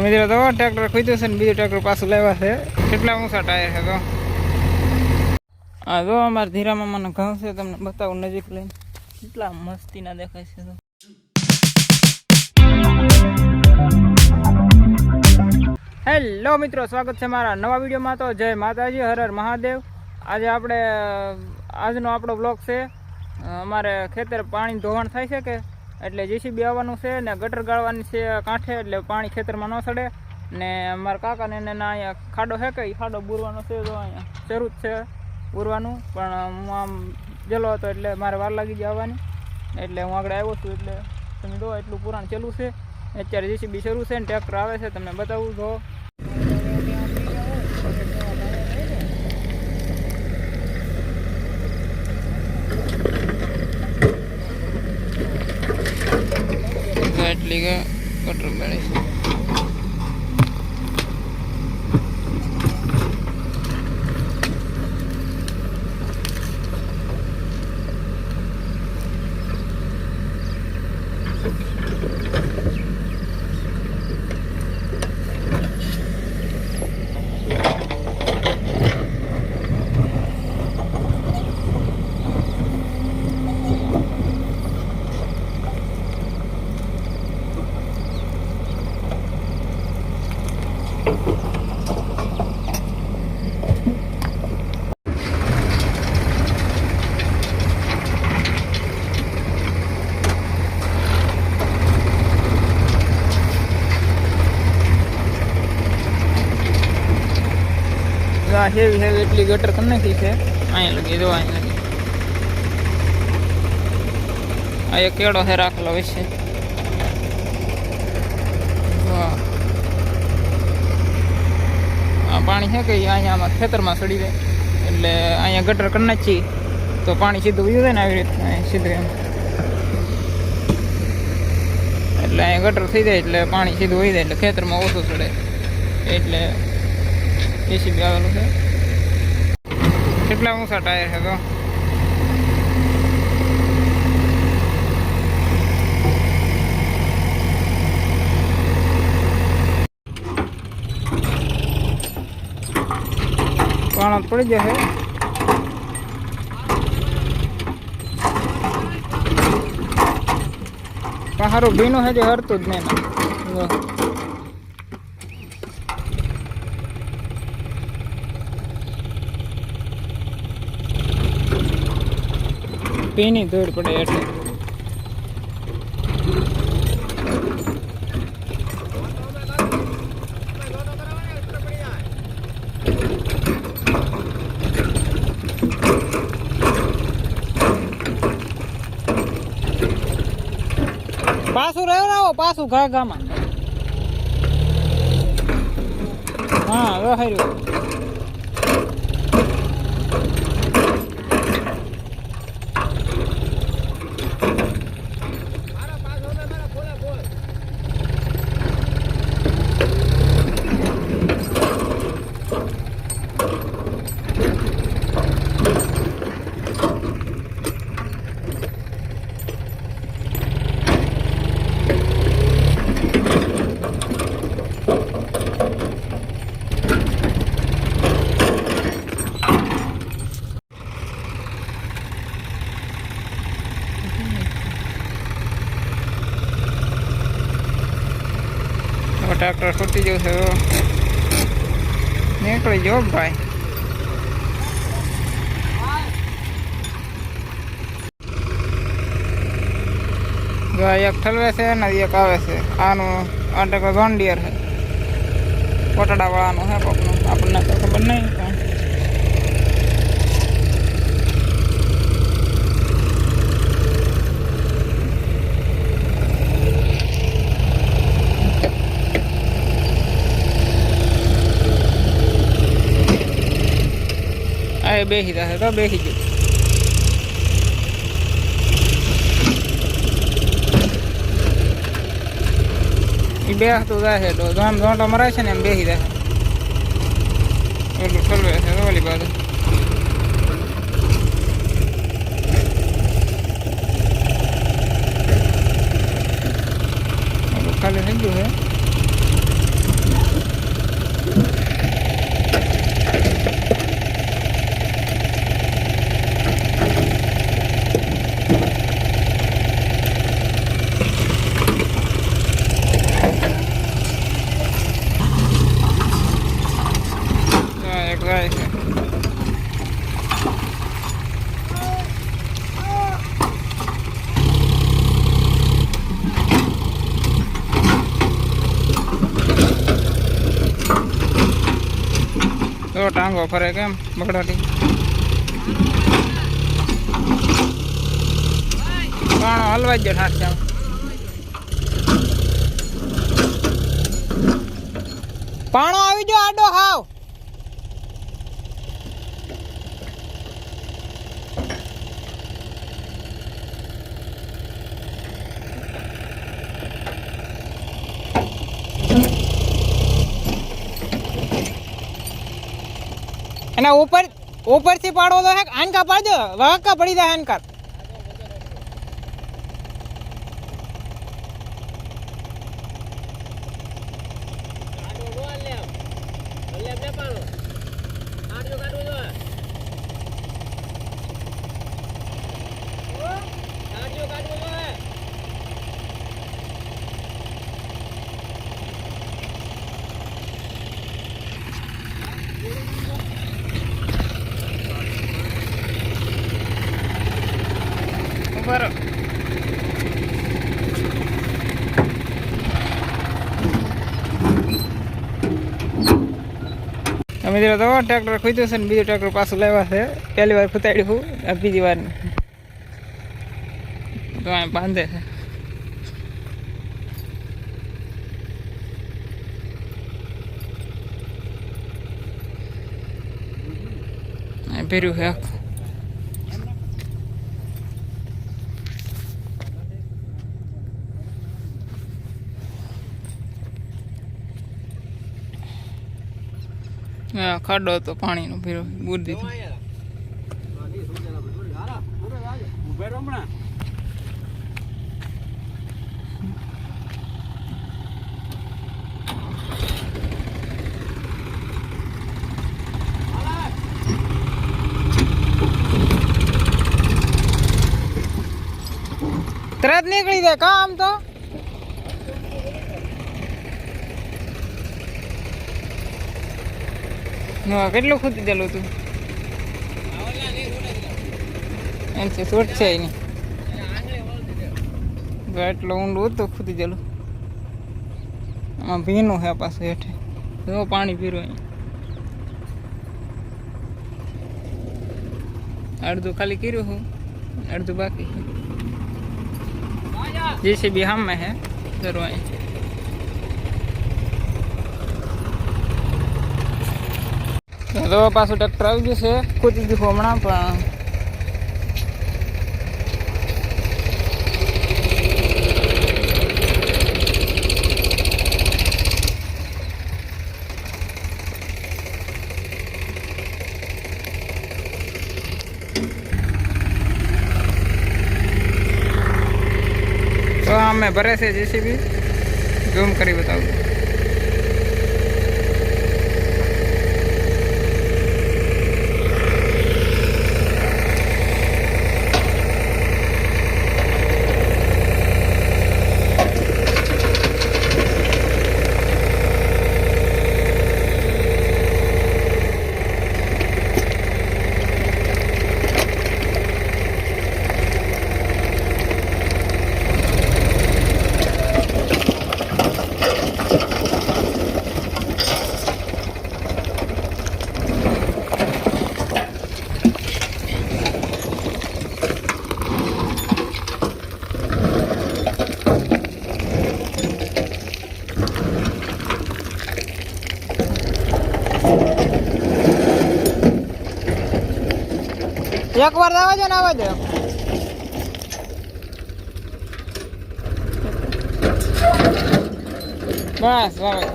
મિત્રો તો ટ્રેક્ટર ખોદ્યું છે ને બીજું ટ્રેક્ટર પાછું લાવ્યા છે. કેટલા ઊંચા ટાયર છે તો હા જો અમારા ધીરા મામાના ઘઉં છે, તમને બતાવું નજીક લઈને કેટલા મસ્તીના દેખાય છે. હેલો મિત્રો, સ્વાગત છે મારા નવા વિડીયોમાં. તો જય માતાજી, હર હર મહાદેવ. આજે આજનો આપણો બ્લોગ છે. અમારે ખેતર પાણી ધોવાણ થાય છે કે એટલે જેસીબી આવવાનું છે ને ગટર ગાળવાની છે કાંઠે, એટલે પાણી ખેતરમાં ન સડે. ને અમારા કાકાને એને અહીંયા ખાડો છે કે એ ખાડો બુરવાનો છે, તો અહીંયા શરૂ જ છે બુરવાનું. પણ હું આમ ગયેલો હતો એટલે મારે વાર લાગી જાય આવવાની, એટલે હું આગળ આવ્યો છું. એટલે તમે જો એટલું પુરાણ ચાલુ છે. અત્યારે જેસીબી શરૂ છે ને ટ્રેક્ટર આવે છે, તમને બતાવું જો. એટલી ગટર ગાડી છે. હેવી એટલી ગટર કરી નાખી છે. અહીંયા લગી જો, અહીંયા લગી આ એક કેળો છે રાખેલો વિશે. આ પાણી છે કે અહીંયા ખેતરમાં સડી જાય, એટલે અહીંયા ગટર કરી નાખી તો પાણી સીધું વયું જાય ને આવી રીતના સીધું એમ. એટલે અહીંયા ગટર થઈ જાય એટલે પાણી સીધું વહી જાય, એટલે ખેતરમાં ઓછું સડે. એટલે જેસીબી આવેલું છે. કેટલા ઊંચા ટાયર છે તો પાણી પડી જશે. પણ સારું ભીનું હજી હરતું જ નહીં. પીની દોડ પડે એટલે પાછું રહ્યો ને આવો પાછું ગામાં. હા રહ્યું. ટ્રેક્ટર છૂટી ગયું છે, નીકળી ગયો ભાઈ. એક ઠલવે છે ને એક આવે છે. આનું આ ટ્રેક્ટર જોન્ડિયર છે, કોટડા વાળાનું છે કોકનું, આપણને તો ખબર નહીં. બેસી જશે તો બેસી ગયું. એ બેસતું જશે તો આમ ઝોંટો મરાય છે ને એમ બેસી જશે. એટલું ઠલવે છે ઓલી બાજુ. ખાલી થઈ ગયું છે. જો ટાંગો ફરે કેમ બગડાટી પાણો હલવાઈ ગયો ઠાઠ છે પાણો આવી ગયો આડો હાવ એના ઉપરથી પાડો તો હાનકા પાડજો વાકા પડી જાય હાનકા બરો મિત્રો તો ટ્રેક્ટર ખોદ્યું છે ને બીજું ટ્રેક્ટર પાછું લાવ્યા છે પહેલી વાર ખૂતાડ્યું હું બીજી વાર તો બાંધે છે ભેર્યું છે આખું ખાડો હતો પાણીનો ભેરો બૂર દીધો તરત નીકળી જાય કામ તો કેટલું ખૂતી દેલું તું એમ છે છોટ છે એની એટલું ઊંડું હતું ખૂતી દેલું આમાં ભીનું છે પાછું હેઠે જો પાણી પીરું અહીંયા અડધું ખાલી કર્યું હું અડધું બાકી જેસીબી સામે હે જરૂર અહીં તો પાછું ટ્રેક્ટર આવી ગયું છે ખૂતી દીધું હમણાં પણ તો અમે ભરે છે જેસીબી ઝૂમ કરી બતાવું એક વાર આવવા દો ને આવવા દો બસ આવે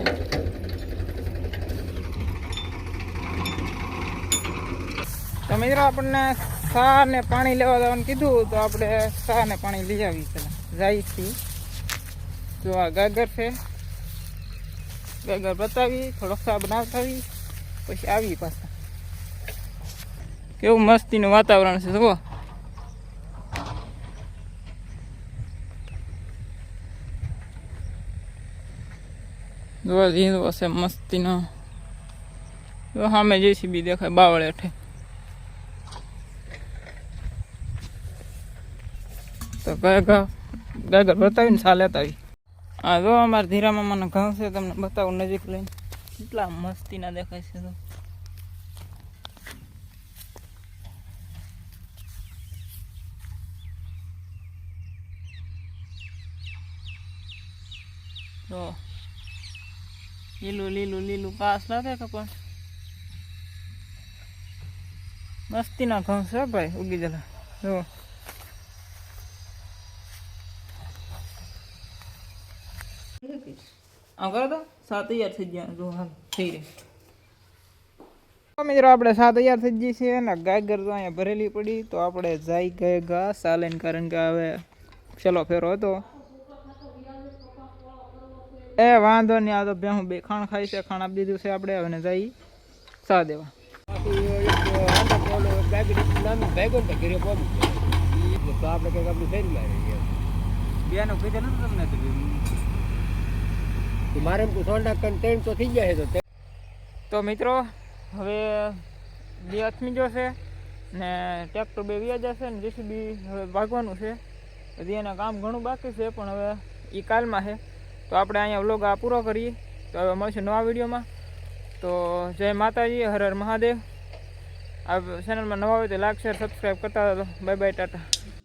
તો મિત્રો આપણને સા ને પાણી લેવા જવાનું કીધું તો આપણે સા ને પાણી લઈ આવી પેલા જાય છીએ જો આ ગાગર છે ગાગર બતાવી થોડોક સા બનાવતા આવી પછી આવી પાછા કેવું મસ્તીનું વાતાવરણ છે જુઓ જોવા જીંદવો છે મસ્તીનો સામે જેસીબી દેખાય બાવળ હેઠે તો ગાગર બતાવીને સા લેતા આવી હા જો અમારા ધીરા મામાના ઘઉં છે તમને બતાવું નજીક લઈને કેટલા મસ્તીના દેખાય છે તો તો લીલું લીલું લીલું પાસ લાગે કે પણ મસ્તીના ઘઉં છે ભાઈ ઉગી જલા જો આમ કરો તો 7,000 થઈ ગયા જો હાલ થઈ રહી મિત્રો આપણે 7,000 થઈ ગઈ છે અને ગાયગર તો અહીંયા ભરેલી પડી તો આપણે જાય ગયે ઘા સાલેન કારણ કે હવે છેલ્લો ફેરો હતો એ વાંધો નહીં આ તો ભેહું બે ખાણ ખાઈ છે ખાણ આપી દીધું છે આપણે હવે જઈ સા દેવા મારે કન્ટેન્ટ તો થઈ જાય તો મિત્રો હવે બે હાથમી જશે ને ટ્રેક્ટર બે વ્યા જશે ને જેસીબી હવે ભાગવાનું છે હજી એના કામ ઘણું બાકી છે પણ હવે એ કાલમાં છે તો આપણે અહીંયા વ્લોગ આ પૂરો કરીએ તો હવે મળશું નવા વિડીયોમાં તો જય માતાજી હર હર મહાદેવ આ ચેનલમાં નવા હોય તો લાઈક શેર સબસ્ક્રાઈબ કરતા હતો બાય બાય ટાટા